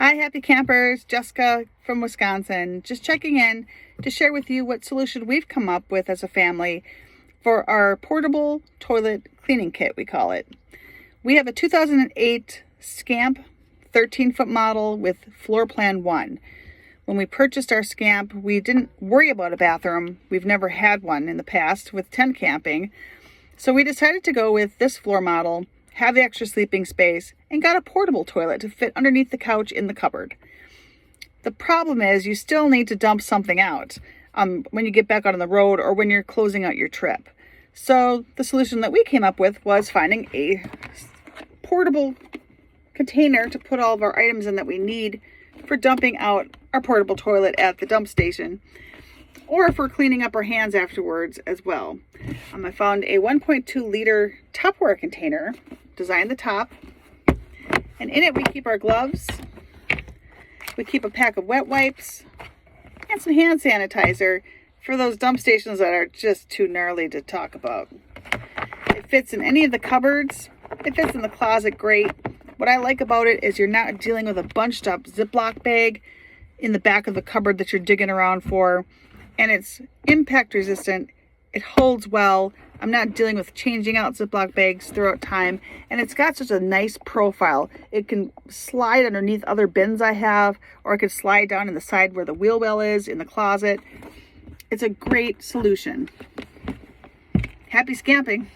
Hi, happy campers. Jessica from Wisconsin. Just checking in to share with you what solution we've come up with as a family for our portable toilet cleaning kit, we call it. We have a 2008 Scamp 13-foot model with floor plan 1. When we purchased our Scamp, we didn't worry about a bathroom. We've never had one in the past with tent camping. So we decided to go with this floor model, have the extra sleeping space, and got a portable toilet to fit underneath the couch in the cupboard. The problem is you still need to dump something out when you get back out on the road or when you're closing out your trip. So the solution that we came up with was finding a portable container to put all of our items in that we need for dumping out our portable toilet at the dump station, or for cleaning up our hands afterwards as well. I found a 1.2 liter Tupperware container, designed the top, and in it we keep our gloves, we keep a pack of wet wipes, and some hand sanitizer for those dump stations that are just too gnarly to talk about. It fits in any of the cupboards, it fits in the closet great. What I like about it is you're not dealing with a bunched up Ziploc bag in the back of the cupboard that you're digging around for, and it's impact resistant. It holds well. I'm not dealing with changing out Ziploc bags throughout time, and it's got such a nice profile. It can slide underneath other bins I have, or it could slide down in the side where the wheel well is in the closet. It's a great solution. Happy scamping.